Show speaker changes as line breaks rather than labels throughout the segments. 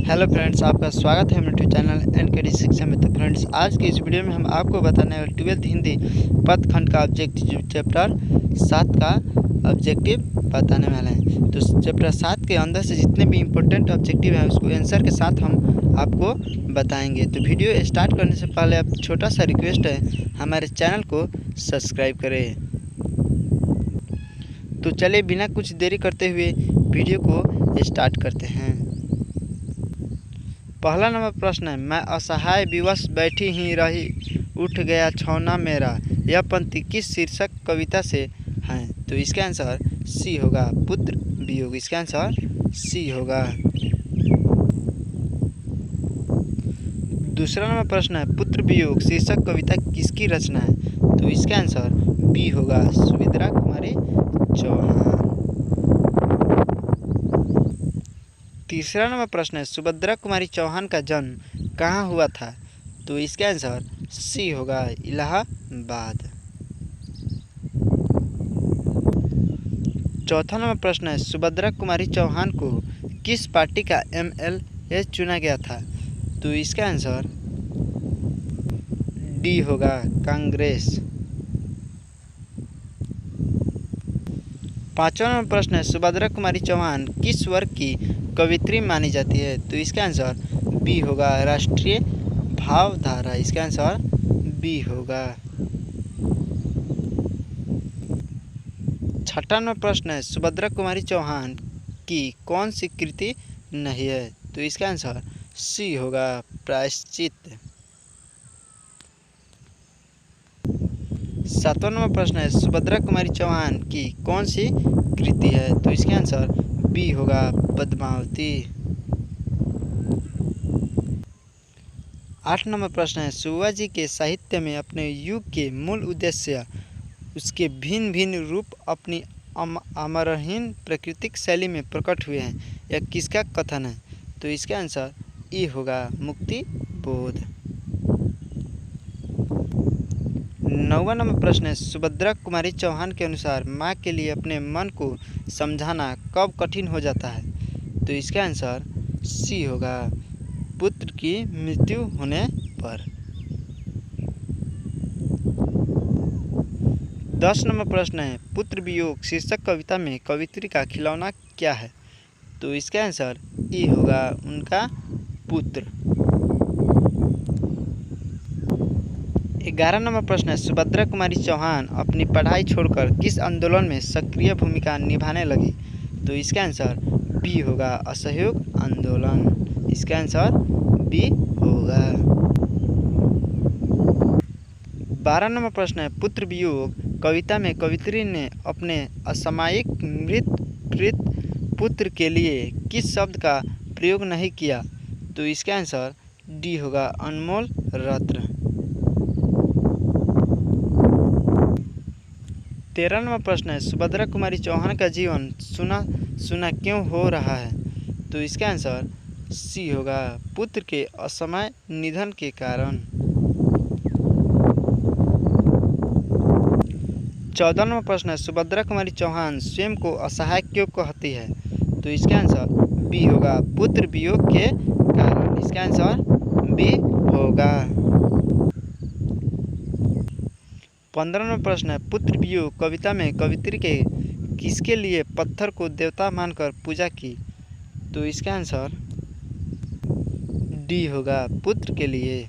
Hello friends, आपका स्वागत है मेरे चैनल एनकेडी शिक्षा में। तो फ्रेंड्स, आज की इस वीडियो में हम आपको बताने वाले 12th हिंदी पदखंड का ऑब्जेक्टिव चैप्टर 7 का ऑब्जेक्टिव बताने वाले हैं। तो चैप्टर 7 के अंदर से जितने भी इम्पोर्टेंट ऑब्जेक्टिव हैं उसको आंसर के साथ हम आपको बताएंगे। तो वीडियो स्टार्ट करने से पहले आप छोटा सा रिक्वेस्ट है, हमारे चैनल को सब्सक्राइब करें। तो चलिए बिना कुछ देरी करते हुए वीडियो को स्टार्ट करते हैं। पहला नंबर प्रश्न है, मैं असहाय विवश बैठी ही रही, उठ गया छौना मेरा। यह पंक्ति किस शीर्षक कविता से है? तो इसका आंसर सी होगा, पुत्र वियोग। इसका आंसर सी होगा। दूसरा नंबर प्रश्न है, पुत्र वियोग शीर्षक कविता किसकी रचना है? तो इसका आंसर बी होगा, सुभद्रा कुमारी चौहान। तीसरा नंबर प्रश्न है, सुभद्रा कुमारी चौहान का जन्म कहाँ हुआ था? तो इसका आंसर सी होगा, इलाहाबाद। चौथा नंबर प्रश्न है, सुभद्रा कुमारी चौहान को किस पार्टी का MLA चुना गया था? तो इसका आंसर डी होगा, कांग्रेस। पांचवा नंबर प्रश्न है, सुभद्रा कुमारी चौहान किस वर्ग की कवित्री मानी जाती है? तो इसका आंसर बी होगा, राष्ट्रीय भावधारा। इसका आंसर बी होगा। छठा नंबर प्रश्न है, सुभद्रा कुमारी चौहान की कौन सी कृति नहीं है? तो इसका आंसर सी होगा, प्रायश्चित। सातवां नंबर प्रश्न है, सुभद्रा कुमारी चौहान की कौन सी कृति है? तो इसका आंसर बी होगा, पद्मावती। 8 नंबर प्रश्न है, शिवाजी के साहित्य में अपने युग के मूल उद्देश्य उसके भिन्न भिन्न रूप अपनी आमरहीन प्राकृतिक शैली में प्रकट हुए हैं। यह किसका कथन है? तो इसका आंसर ई होगा, मुक्ति बोध। 9वां नंबर प्रश्न है, सुभद्रा कुमारी चौहान के अनुसार माँ के लिए अपने मन को समझाना कब कठिन हो जाता है? तो इसका आंसर सी होगा, पुत्र की मृत्यु होने पर। 10 नंबर प्रश्न है, पुत्र वियोग शीर्षक कविता में कवित्री का खिलौना क्या है? तो इसका आंसर ई होगा, उनका पुत्र। 11 नंबर प्रश्न है, सुभद्रा कुमारी चौहान अपनी पढ़ाई छोड़कर किस आंदोलन में सक्रिय भूमिका निभाने लगी? तो इसका आंसर बी होगा, असहयोग आंदोलन। इसका आंसर बी होगा। 12 नंबर प्रश्न है, पुत्र वियोग कविता में कवित्री ने अपने असामयिक मृत प्रीत पुत्र के लिए किस शब्द का प्रयोग नहीं किया? तो इसका आंसर डी होगा, अनमोल रत्न। 13 नंबर प्रश्न है, सुभद्रा कुमारी चौहान का जीवन सुना सुना क्यों हो रहा है? तो इसका आंसर सी होगा, पुत्र के असमय निधन के कारण। 14 नंबर प्रश्न है, सुभद्रा कुमारी चौहान स्वयं को असहाय क्यों कहती है? तो इसका आंसर बी होगा, पुत्र वियोग के कारण। इसका आंसर बी होगा। 15 नंबर प्रश्न है, पुत्र वियोग कविता में कवित्री के किसके लिए पत्थर को देवता मानकर पूजा की? तो इसका आंसर डी होगा, पुत्र के लिए।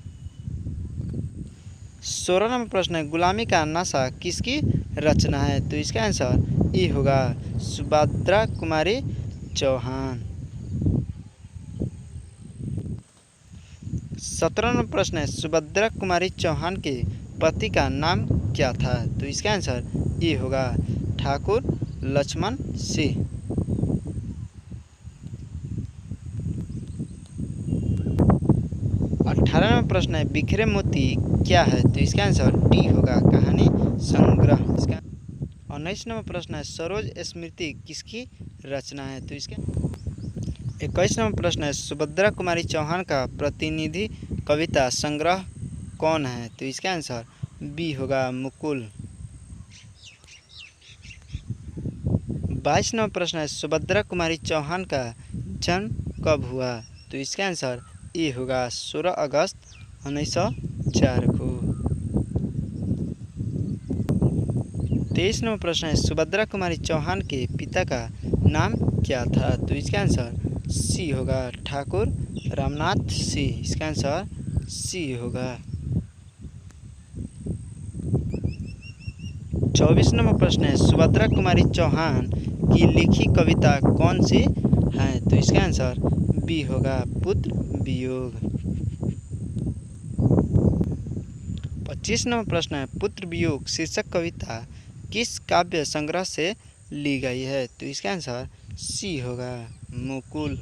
16 नंबर प्रश्न है, गुलामी का नशा किसकी रचना है? तो इसका आंसर ई होगा, सुभद्रा कुमारी चौहान। 17 नंबर प्रश्न है, सुभद्रा कुमारी चौहान के पति का नाम क्या था? तो इसका आंसर ई होगा, ठाकुर लक्ष्मण सिंह। 18 नंबर प्रश्न है, बिखरे मोती क्या है? तो इसका आंसर डी होगा, कहानी संग्रह। इसका 19 नंबर प्रश्न है, सरोज स्मृति किसकी रचना है? तो इसका 21 नंबर प्रश्न है, सुभद्रा कुमारी चौहान का प्रतिनिधि कविता संग्रह कौन है? तो इसका आंसर बी होगा, मुकुल। 22 नंबर प्रश्न है, सुभद्रा कुमारी चौहान का जन्म कब हुआ? तो तो इसका आंसर ए होगा 16 अगस्त 1904 को। 23 नंबर प्रश्न है, सुभद्रा कुमारी चौहान के पिता का नाम क्या था? तो इसका आंसर सी होगा ठाकुर रामनाथ सिंह। इसका आंसर सी होगा। 24 नंबर प्रश्न है, सुभद्रा कुमारी चौहान की लिखी कविता कौन सी है? तो इसका आंसर बी होगा पुत्र वियोग। 25 नंबर प्रश्न है, पुत्र वियोग शीर्षक कविता किस काव्य संग्रह से ली गई है? तो इसका आंसर सी होगा मुकुल।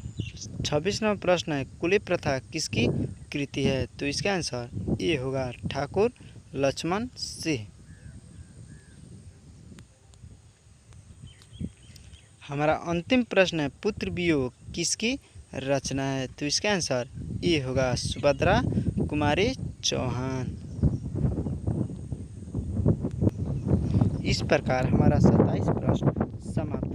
26 नंबर प्रश्न है, कुली प्रथा किसकी कृति है? तो इसका आंसर ए होगा ठाकुर लक्ष्मण सिंह। हमारा अंतिम प्रश्न है, पुत्र वियोग किसकी रचना है? तो इसका आंसर ए होगा सुभद्रा कुमारी चौहान। इस प्रकार हमारा 27 प्रश्न समाप्त।